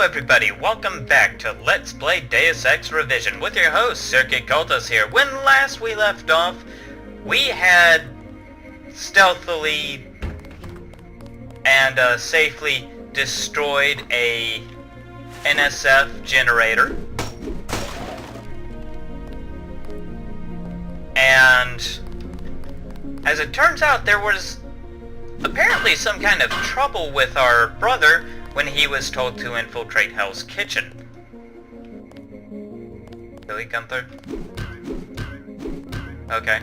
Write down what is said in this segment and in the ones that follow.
everybody, welcome back to Let's Play Deus Ex Revision with your host, Circuitcultist here. When last we left off, we had stealthily and safely destroyed a NSF generator. And as it turns out, there was apparently some kind of trouble with our brother when he was told to infiltrate Hell's Kitchen. Billy Gunther? Okay.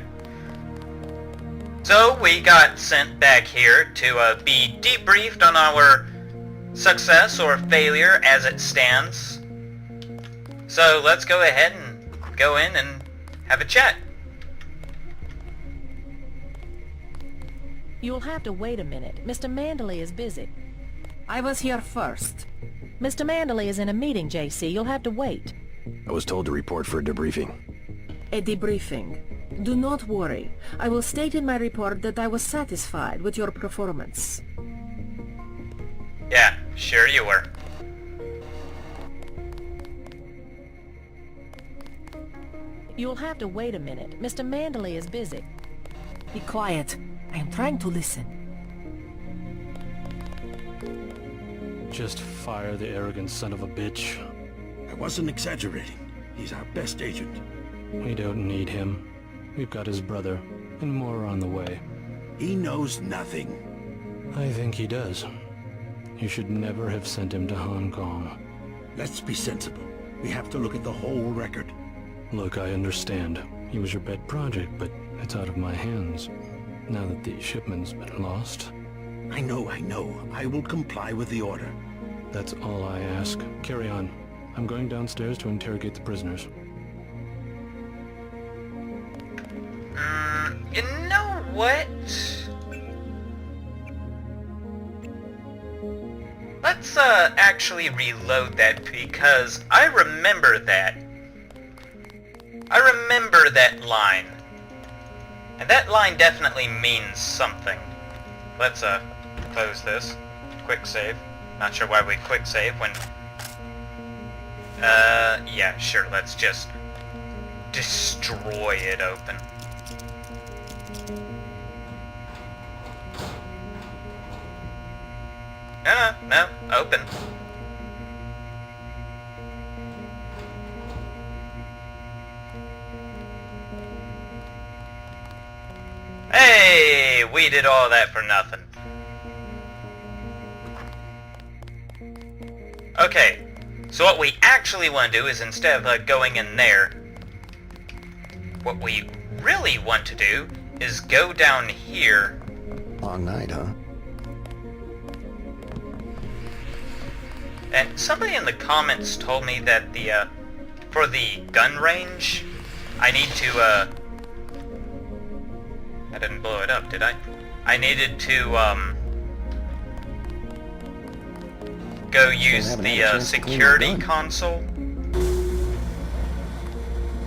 So we got sent back here to be debriefed on our success or failure as it stands. So let's go ahead and go in and have a chat. You'll have to wait a minute. Mr. Manderley is busy. I was here first. Mr. Manderley is in a meeting, JC. You'll have to wait. I was told to report for a debriefing. A debriefing. Do not worry. I will state in my report that I was satisfied with your performance. Yeah, sure you were. You'll have to wait a minute. Mr. Manderley is busy. Be quiet. I am trying to listen. Just fire the arrogant son of a bitch. I wasn't exaggerating. He's our best agent. We don't need him. We've got his brother, and more on the way. He knows nothing. I think he does. You should never have sent him to Hong Kong. Let's be sensible. We have to look at the whole record. Look, I understand. He was your pet project, but it's out of my hands. Now that the shipment's been lost. I know. I will comply with the order. That's all I ask. Carry on. I'm going downstairs to interrogate the prisoners. You know what? Let's actually reload that because I remember that. I remember that line. And that line definitely means something. Let's close this. Quick save. Not sure why we quick save when... yeah, sure, let's just destroy it open. No, open. Hey, we did all that for nothing. Okay, so what we actually want to do is instead of going in there, what we really want to do is go down here. Long night, huh? And somebody in the comments told me that the, for the gun range, I need to, I didn't blow it up, did I? I needed to, go use the, security console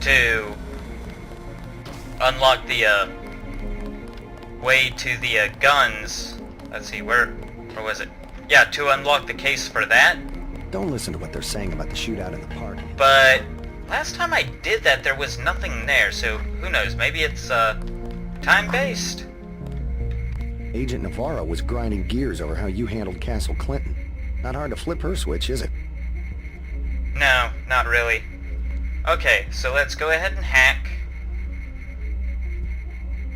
to unlock the, way to the, guns. Let's see, where was it? Yeah, to unlock the case for that. Don't listen to what they're saying about the shootout in the park. But last time I did that, there was nothing there, so who knows? Maybe it's, time-based. Agent Navarro was grinding gears over how you handled Castle Clinton. Not hard to flip her switch, is it? No, not really. Okay, so let's go ahead and hack.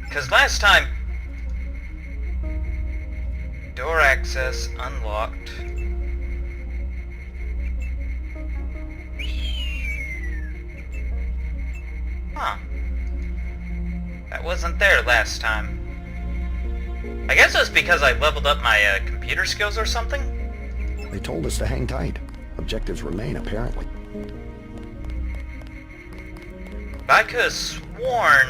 Because last time... Door access unlocked. Huh. That wasn't there last time. I guess it was because I leveled up my computer skills or something? They told us to hang tight. Objectives remain, apparently. But I could have sworn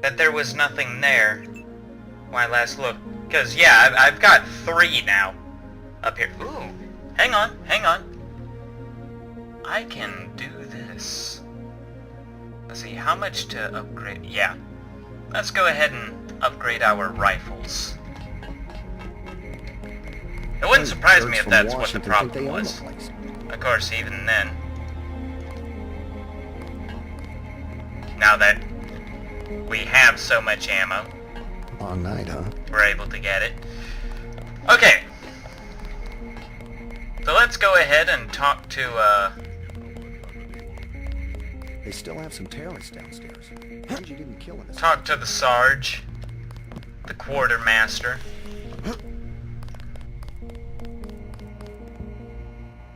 that there was nothing there when I last looked. Because, yeah, I've got 3 now up here. Ooh, hang on. I can do this. Let's see, how much to upgrade? Yeah. Let's go ahead and upgrade our rifles. It wouldn't surprise me Jerks if from that's what the Washington think they problem own was. the place. Of course, even then. Now that we have so much ammo, Long night, huh? we're able to get it. Okay. So let's go ahead and talk to, They still have some terrorists downstairs. How'd you didn't kill us? talk to the Sarge, the Quartermaster.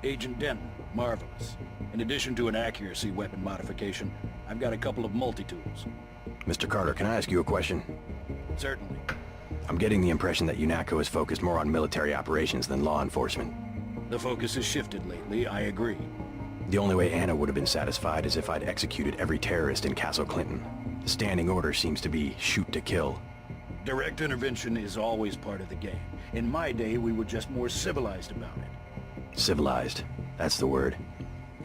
Agent Denton, marvelous. In addition to an accuracy weapon modification, I've got a couple of multi-tools. Mr. Carter, can I ask you a question? Certainly. I'm getting the impression that UNATCO is focused more on military operations than law enforcement. The focus has shifted lately, I agree. The only way Anna would have been satisfied is if I'd executed every terrorist in Castle Clinton. The standing order seems to be shoot to kill. Direct intervention is always part of the game. In my day, we were just more civilized about it. Civilized. That's the word.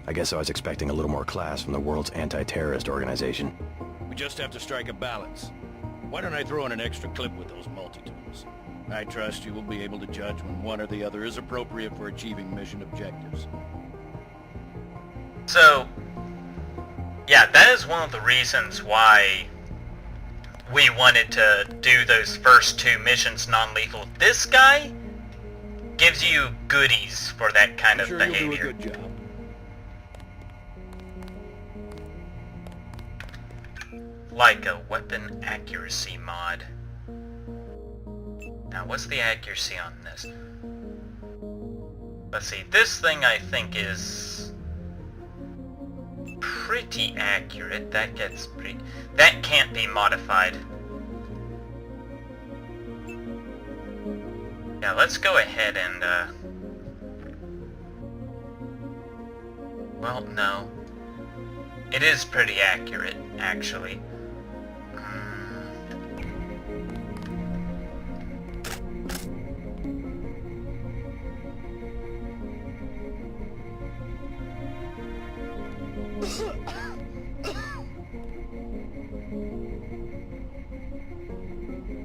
I guess I was expecting a little more class from the world's anti-terrorist organization. We just have to strike a balance. Why don't I throw in an extra clip with those multi-tools? I trust you will be able to judge when one or the other is appropriate for achieving mission objectives. So, yeah, that is one of the reasons why we wanted to do those first two missions non-lethal. This guy gives you goodies for that kind of Sure, behavior. you'll do a good job. Like a weapon accuracy mod. Now, what's the accuracy on this? Let's see, this thing I think is pretty accurate. That gets pretty... That can't be modified. Yeah, let's go ahead and, well, no. It is pretty accurate, actually.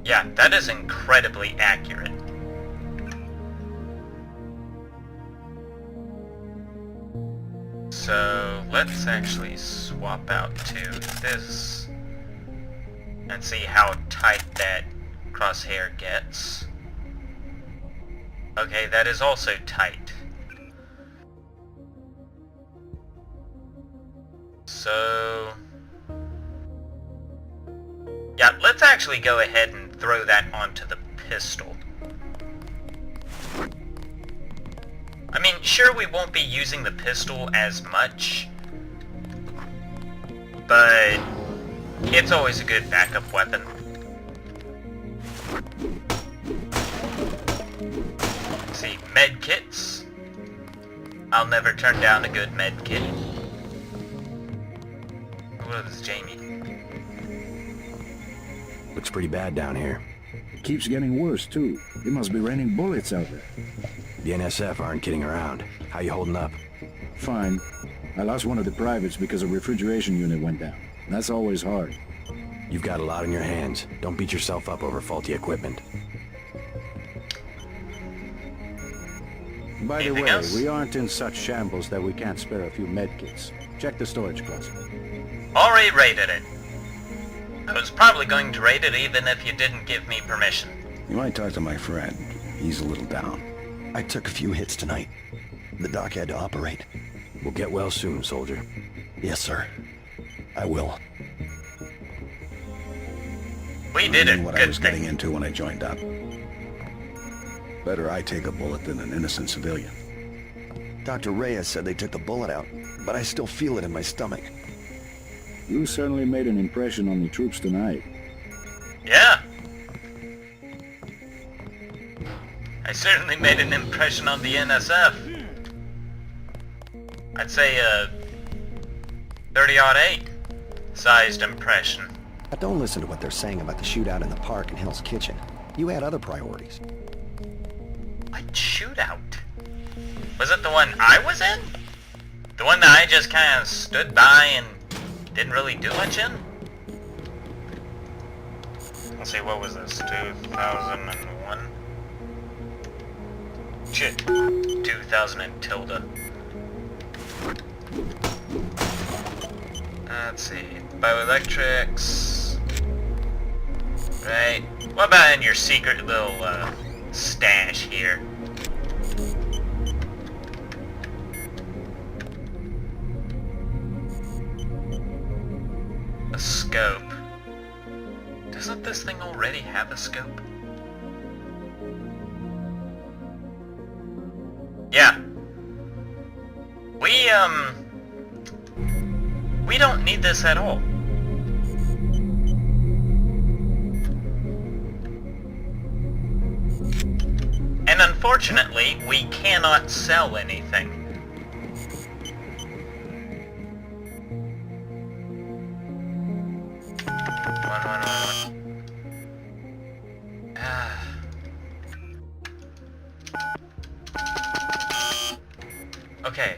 Yeah, that is incredibly accurate. So, let's actually swap out to this and see how tight that crosshair gets. Okay, that is also tight. So... yeah, let's actually go ahead and throw that onto the pistol. I mean, sure, we won't be using the pistol as much, but it's always a good backup weapon. See, med kits. I'll never turn down a good med kit. What is Jamie? Looks pretty bad down here. Keeps getting worse, too. It must be raining bullets out there. The NSF aren't kidding around. How you holding up? Fine. I lost one of the privates because a refrigeration unit went down. That's always hard. You've got a lot on your hands. Don't beat yourself up over faulty equipment. By the Anything way, else? we aren't in such shambles that we can't spare a few medkits. Check the storage closet. Already raided it. I was probably going to raid it even if you didn't give me permission. You might talk to my friend. He's a little down. I took a few hits tonight. The doc had to operate. We'll get well soon, soldier. Yes, sir. I will. We did I it. knew what I Good was getting thing. into when I joined up. Better I take a bullet than an innocent civilian. Dr. Reyes said they took the bullet out, but I still feel it in my stomach. You certainly made an impression on the troops tonight. Yeah. I certainly made an impression on the NSF. I'd say a 30-08 sized impression. But don't listen to what they're saying about the shootout in the park and Hell's Kitchen. You had other priorities. What shootout? Was it the one I was in? The one that I just kind of stood by and didn't really do much in? Let's see, what was this? 2001? shit. 2000 and tilde. Let's see. Bioelectrics. Right. What about in your secret little, stash here? A scope. Doesn't this thing already have a scope? Yeah. We don't need this at all. And unfortunately, we cannot sell anything. Okay.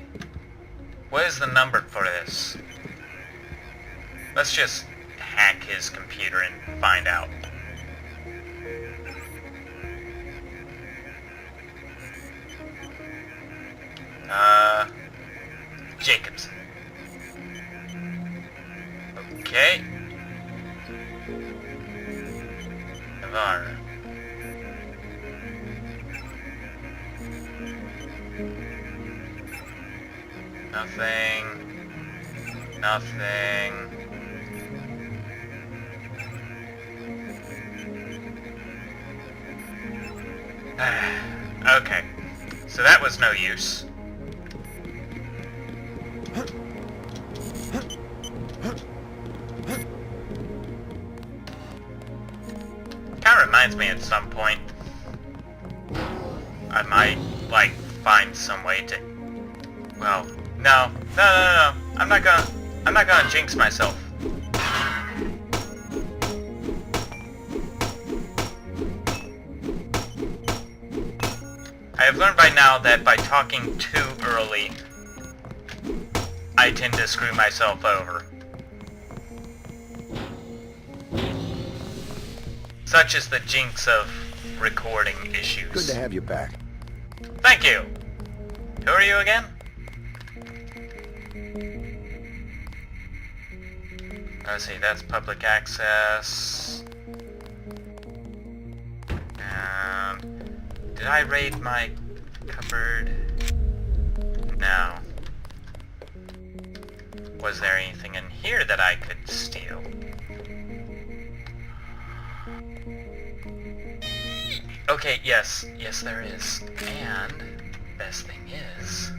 What is the number for this? Let's just hack his computer and find out. Jacobson. Okay. Navarro. Nothing. Nothing. Okay. So that was no use. Kinda reminds me at some point I might, like, find some way to... Well, no. I'm not gonna jinx myself. I have learned by now that by talking too early, I tend to screw myself over. Such is the jinx of recording issues. Good to have you back. Thank you! Who are you again? Let's see, that's public access. And did I raid my cupboard? No. Was there anything in here that I could steal? Okay, yes there is. And best thing is,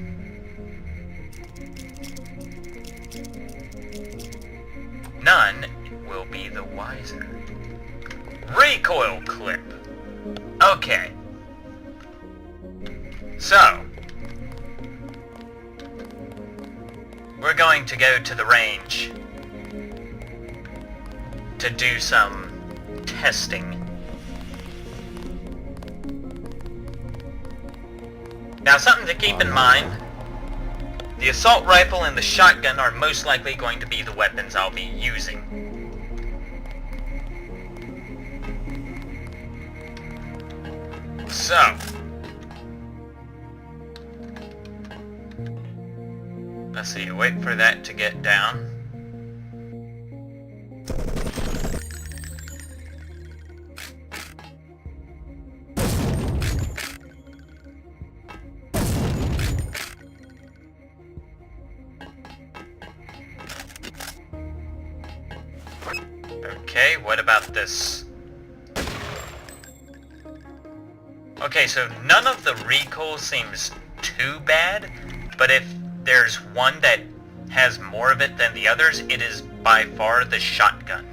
none will be the wiser. Recoil clip. Okay. So, we're going to go to the range to do some testing. Now, something to keep in mind, the assault rifle and the shotgun are most likely going to be the weapons I'll be using. So, let's see, wait for that to get down. Okay, what about this? Okay, so none of the recoil seems too bad, but if there's one that has more of it than the others, it is by far the shotgun.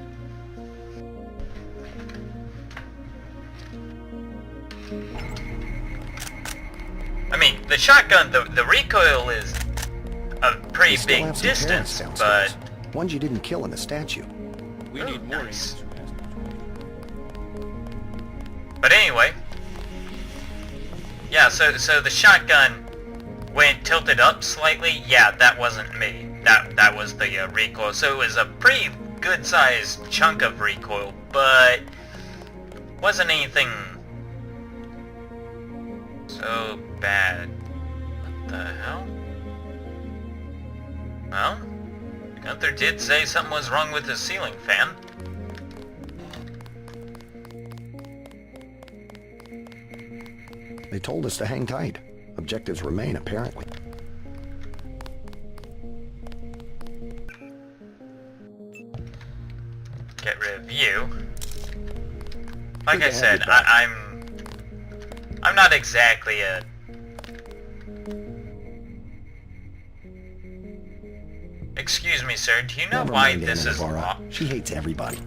I mean, the shotgun, the recoil is a pretty big distance, but... Ones you didn't kill in the statue. We need more nice. answers. But anyway, yeah, so the shotgun, when it tilted up slightly, yeah, that wasn't me. That was the recoil. So it was a pretty good-sized chunk of recoil, but wasn't anything So bad. What the hell? Well, Gunther did say something was wrong with his ceiling fan. They told us to hang tight. Objectives remain, apparently. Get rid of you. Like Good I to have said, you back. I'm not exactly a... Excuse me, sir, do you know Never why mind this Anna is Navarro. locked? She hates everybody.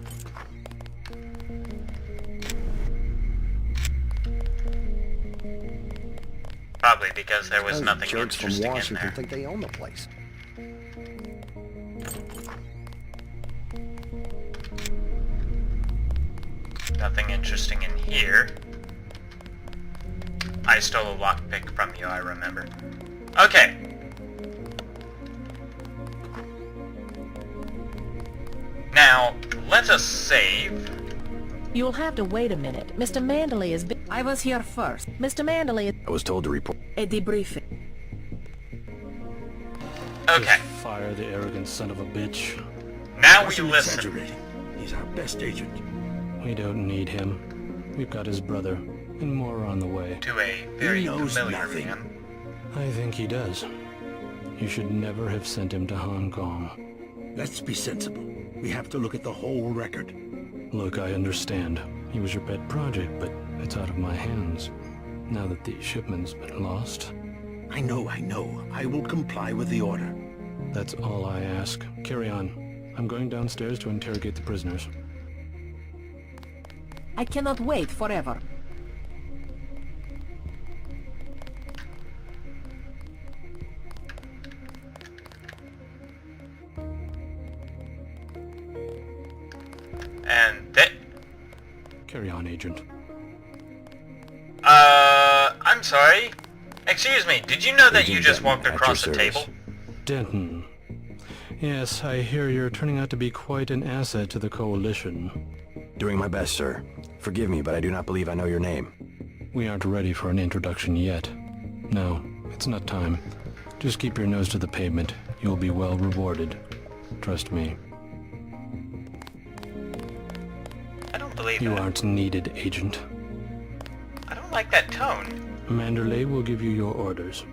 Probably because there was Those nothing jerks from interesting in Washington there. think they own the place. Nothing interesting in here. I stole a lockpick from you, I remember. Okay. Now, let us save. You'll have to wait a minute. Mr. Manderley is... I was here first. Mr. Manderley is... I was told to report. A debriefing. Okay, Just fire the arrogant son of a bitch. now we listen. Exaggerating. He's our best agent. We don't need him. We've got his brother, and more on the way. To a very He knows familiar nothing. man. I think he does. You should never have sent him to Hong Kong. Let's be sensible. We have to look at the whole record. Look, I understand. He was your pet project, but it's out of my hands. Now that the shipment's been lost. I know. I will comply with the order. That's all I ask. Carry on. I'm going downstairs to interrogate the prisoners. I cannot wait forever. And that... Carry on, Agent. I'm sorry. Excuse me, did you know that you Agent just Denton, walked at across your the service. table? Denton. Yes, I hear you're turning out to be quite an asset to the Coalition. Doing my best, sir. Forgive me, but I do not believe I know your name. We aren't ready for an introduction yet. No, it's not time. Just keep your nose to the pavement. You'll be well rewarded. Trust me. I don't believe You that. aren't needed, Agent. I don't like that tone. Manderley will give you your orders.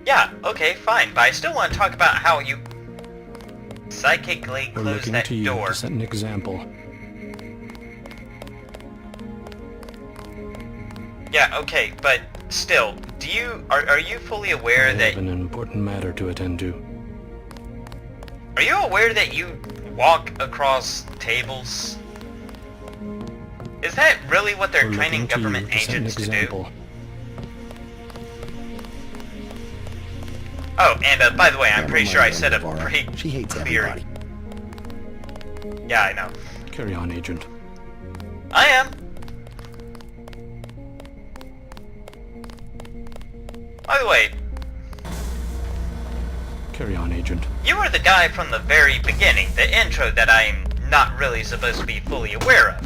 Yeah, okay, fine, but I still want to talk about how you psychically We're closed looking that to you door. to set an example. Yeah, okay, but still, are you fully aware I that have an important matter to attend to. are you aware that you walk across tables? Is that really what they're We're training looking to you government to set an agents to do? example. Oh, and by the way, I'm Never pretty mind sure I Anna said a Navarro. pretty She hates clear... everybody. Yeah, I know. Carry on, Agent. I am. By the way, Carry on, Agent. you were the guy from the very beginning, the intro that I'm not really supposed to be fully aware of.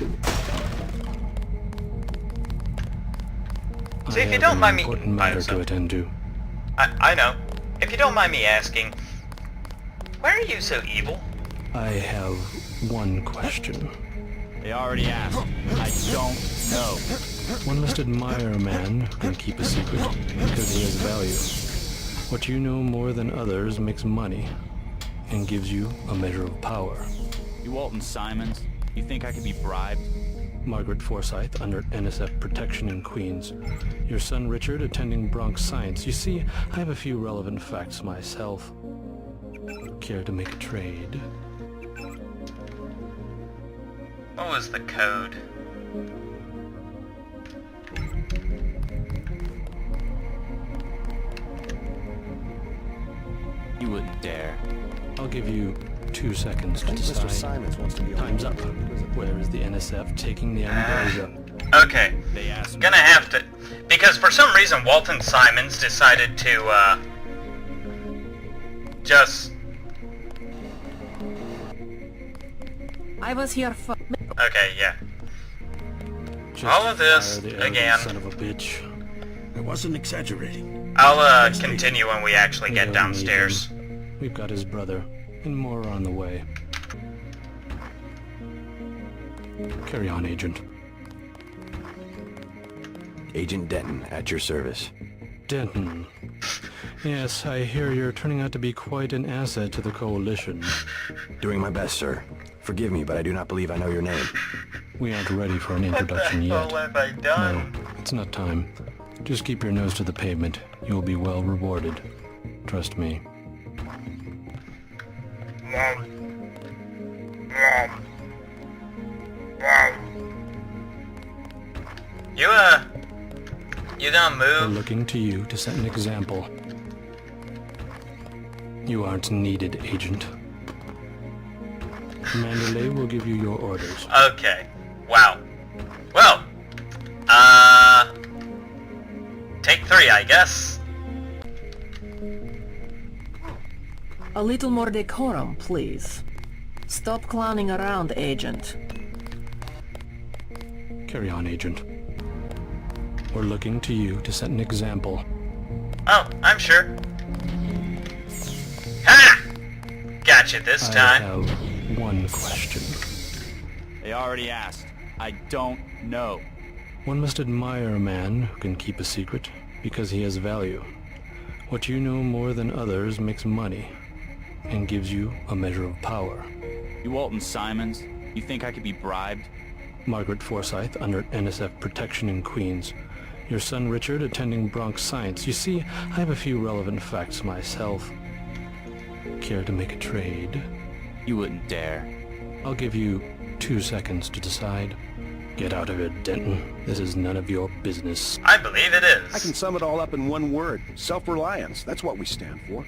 So if you don't mind me... I have an important matter so- to attend to. I know. If you don't mind me asking, why are you so evil? I have one question. They already asked. I don't know. One must admire a man who can keep a secret because he has value. What you know more than others makes money and gives you a measure of power. You Walton Simons? You think I could be bribed? Margaret Forsyth under NSF protection in Queens. Your son Richard attending Bronx Science. You see, I have a few relevant facts myself. Care to make a trade? What was the code? You wouldn't dare. I'll give you 2 seconds I to think Mr. decide. Simons wants to be on Time's the up. Where is the NSF taking the Ambrosia? Okay. They asked me. Gonna have to... Because for some reason Walton Simons decided to, just... I was here first. Okay, yeah. Just All of this, fire the arrogant again. Son of a bitch. I wasn't exaggerating. I'll continue when we actually get downstairs. We've got his brother, and more are on the way. Carry on, Agent. Agent Denton, at your service. Denton. Yes, I hear you're turning out to be quite an asset to the Coalition. Doing my best, sir. Forgive me, but I do not believe I know your name. We aren't ready for an introduction yet. What have I done? No, it's not time. Just keep your nose to the pavement. You'll be well rewarded. Trust me. You gonna We're move? looking to you to set an example. You aren't needed, Agent. Mandalay will give you your orders. Okay. Wow. Well, take 3, I guess. A little more decorum, please. Stop clowning around, Agent. Carry on, Agent. We're looking to you to set an example. Oh, I'm sure. Ha! Gotcha this I time. have one question. They already asked. I don't know. One must admire a man who can keep a secret because he has value. What you know more than others makes money and gives you a measure of power. You Walton Simons? You think I could be bribed? Margaret Forsyth under NSF protection in Queens. Your son Richard attending Bronx Science. You see, I have a few relevant facts myself. Care to make a trade? You wouldn't dare. I'll give you 2 seconds to decide. Get out of it, Denton. This is none of your business. I believe it I can is. sum it all up in one word. Self-reliance. That's what we stand for.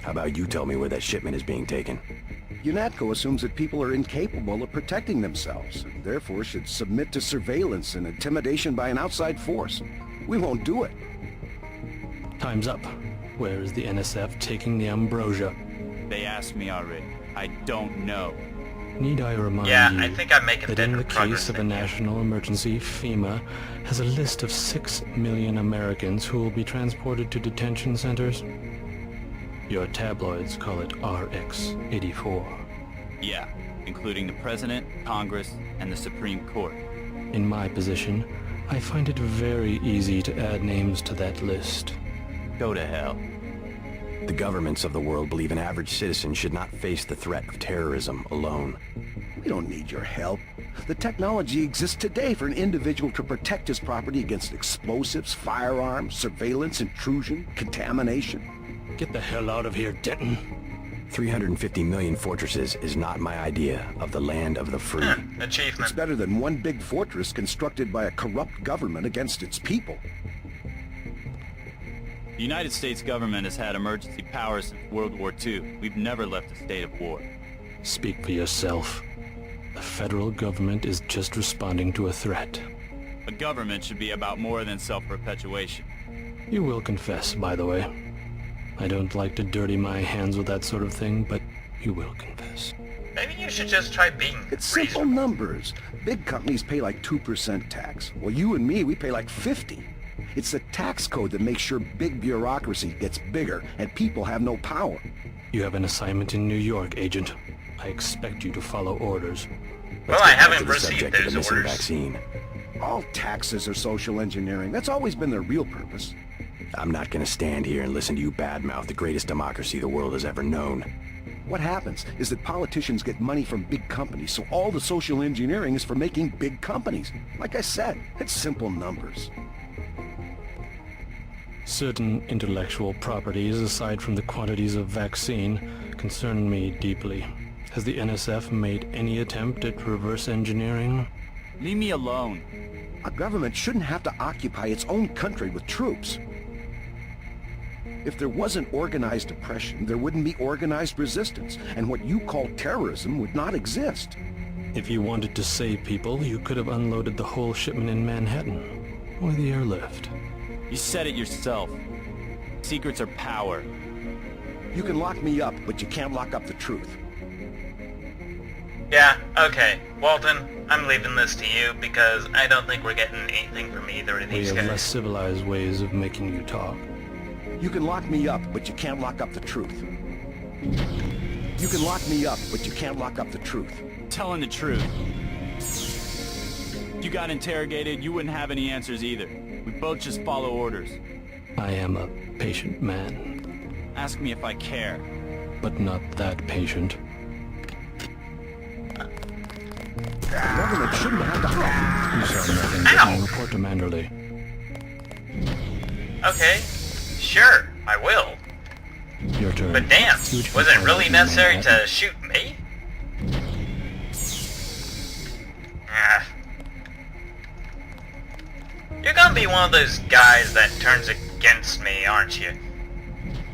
How about you tell me where that shipment is being taken? UNATCO assumes that people are incapable of protecting themselves, and therefore should submit to surveillance and intimidation by an outside force. We won't do it. Time's up. Where is the NSF taking the ambrosia? They asked me already. I don't know. Need I remind Yeah, you I think I'm making that in better the progress case of a than you. national emergency, FEMA has a list of 6 million Americans who will be transported to detention centers? Your tabloids call it RX-84. Yeah, including the President, Congress, and the Supreme Court. In my position, I find it very easy to add names to that list. Go to hell. The governments of the world believe an average citizen should not face the threat of terrorism alone. We don't need your help. The technology exists today for an individual to protect his property against explosives, firearms, surveillance, intrusion, contamination. Get the hell out of here, Denton. 350 million fortresses is not my idea of the land of the free. It's Achievement. better than one big fortress constructed by a corrupt government against its people. The United States government has had emergency powers since World War II. We've never left a state of war. Speak for yourself. The federal government is just responding to a threat. A government should be about more than self-perpetuation. You will confess, by the way. I don't like to dirty my hands with that sort of thing, but you will confess. Maybe you should just try being It's simple reasonable. numbers. Big companies pay like 2% tax. Well, you and me, we pay like 50. It's the tax code that makes sure big bureaucracy gets bigger and people have no power. You have an assignment in New York, Agent. I expect you to follow orders. Well, Let's I get back to haven't the received subject of the those missing orders. vaccine. All taxes are social engineering. That's always been their real purpose. I'm not gonna stand here and listen to you badmouth the greatest democracy the world has ever known. What happens is that politicians get money from big companies, so all the social engineering is for making big companies. Like I said, it's simple numbers. Certain intellectual properties, aside from the quantities of vaccine, concern me deeply. Has the NSF made any attempt at reverse engineering? Leave me alone. A government shouldn't have to occupy its own country with troops. If there wasn't organized oppression, there wouldn't be organized resistance, and what you call terrorism would not exist. If you wanted to save people, you could have unloaded the whole shipment in Manhattan, or the airlift. You said it yourself. Secrets are power. You can lock me up, but you can't lock up the truth. Yeah, okay. Walton, I'm leaving this to you because I don't think we're getting anything from either of We these have guys. less civilized ways of making you talk. You can lock me up, but you can't lock up the truth. You can lock me up, but you can't lock up the truth. Telling the truth. If you got interrogated, you wouldn't have any answers either. We both just follow orders. I am a patient man, Ask me if I care. but not that patient. The government shouldn't have to occupy. You saw nothing but Ow! my report to Manderley. Okay, sure, I will. Your turn. But damn, Huge was it really consolation, necessary Manhattan. to shoot me? Ah. You're gonna be one of those guys that turns against me, aren't you?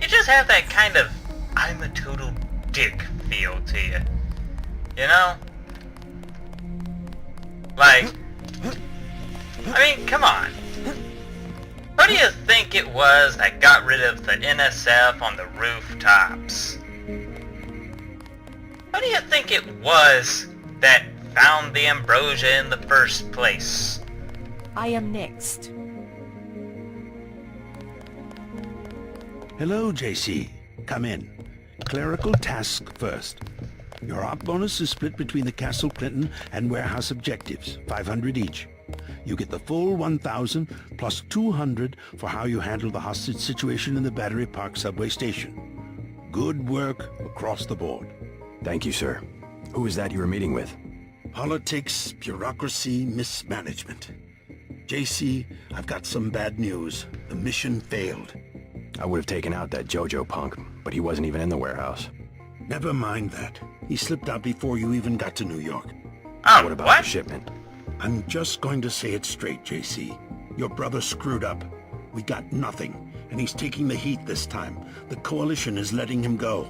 You just have that kind of I'm a total dick feel to you. You know? Like, I mean, come on. What do you think it was that got rid of the NSF on the rooftops? What do you think it was that found the ambrosia in the first place? I am next. Hello, JC. Come in. Clerical task first. Your op bonus is split between the Castle Clinton and warehouse objectives, 500 each. You get the full 1,000 plus 200 for how you handle the hostage situation in the Battery Park subway station. Good work across the board. Thank you, sir. Who was that you were meeting with? Politics, bureaucracy, mismanagement. JC, I've got some bad news. The mission failed. I would have taken out that Jojo punk, but he wasn't even in the warehouse. Never mind that. He slipped out before you even got to New York. Oh, What about what? the shipment? I'm just going to say it straight, JC. Your brother screwed up. We got nothing, and he's taking the heat this time. The Coalition is letting him go.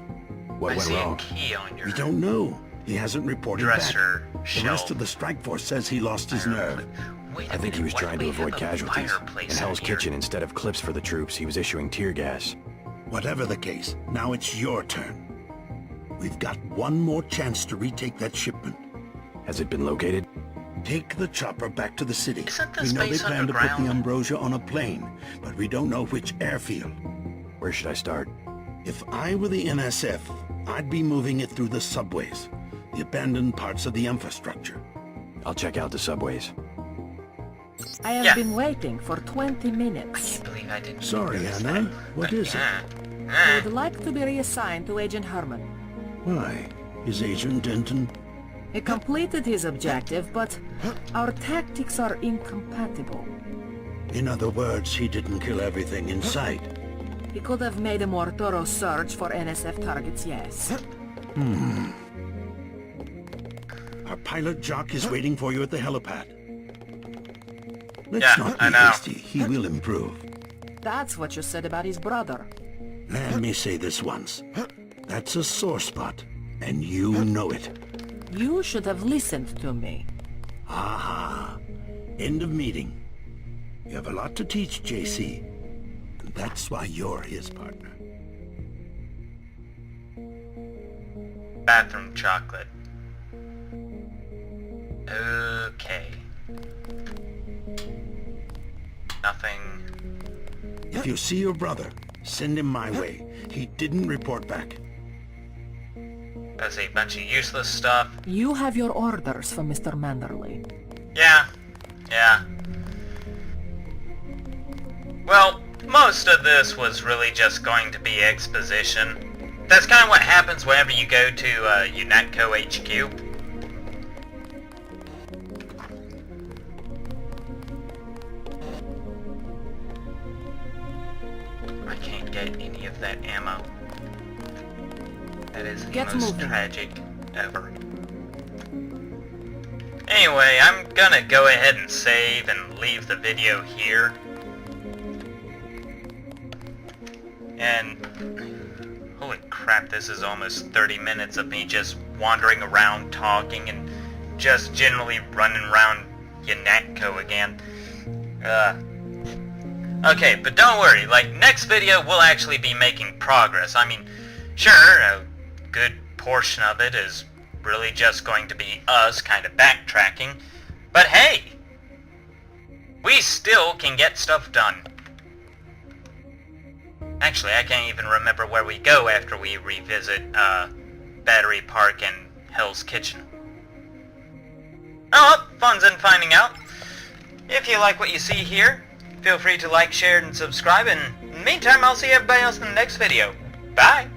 What I went see a wrong? key on your We don't know. He hasn't reported back. dresser The shelf. rest of the strike force says he lost his nerve. Wait a I think he minute, was what trying if to we avoid have a casualties. fireplace In Hell's in here? Kitchen, instead of clips for the troops, he was issuing tear gas. Whatever the case, now it's your turn. We've got one more chance to retake that shipment. Has it been located? Take the chopper back to the city. Isn't this We know they base plan to put the underground? ambrosia on a plane, but we don't know which airfield. Where should I start? If I were the NSF, I'd be moving it through the subways, the abandoned parts of the infrastructure. I'll check out the subways. I have Yeah. been waiting for 20 minutes. I believe I didn't Sorry, notice Anna. that. What is it? I would like to be reassigned to Agent Herman. Why? Is Agent Denton... He completed his objective, but our tactics are incompatible. In other words, he didn't kill everything in sight. He could have made a more thorough search for NSF targets, yes. Our pilot Jock is waiting for you at the helipad. Let's Yeah, not I be know. hasty. He will improve. That's what you said about his brother. Let me say this once. That's a sore spot, and you know it. You should have listened to me. Aha. End of meeting. You have a lot to teach, JC. And that's why you're his partner. Bathroom chocolate. Okay. Nothing. If you see your brother, send him my way. He didn't report back. That's a bunch of useless stuff. You have your orders from Mr. Manderley. Yeah. Well, most of this was really just going to be exposition. That's kind of what happens whenever you go to UNATCO HQ. I can't get any of that ammo. That is the Get most moving. tragic ever. Anyway, I'm gonna go ahead and save and leave the video here. And holy crap, this is almost 30 minutes of me just wandering around talking and just generally running around UNATCO again. Okay, but don't worry, like, next video we'll actually be making progress. I mean, sure, a good portion of it is really just going to be us kind of backtracking. But hey! We still can get stuff done. Actually, I can't even remember where we go after we revisit, Battery Park and Hell's Kitchen. Oh, fun's in finding out. If you like what you see here, feel free to like, share, and subscribe, and in the meantime, I'll see everybody else in the next video. Bye!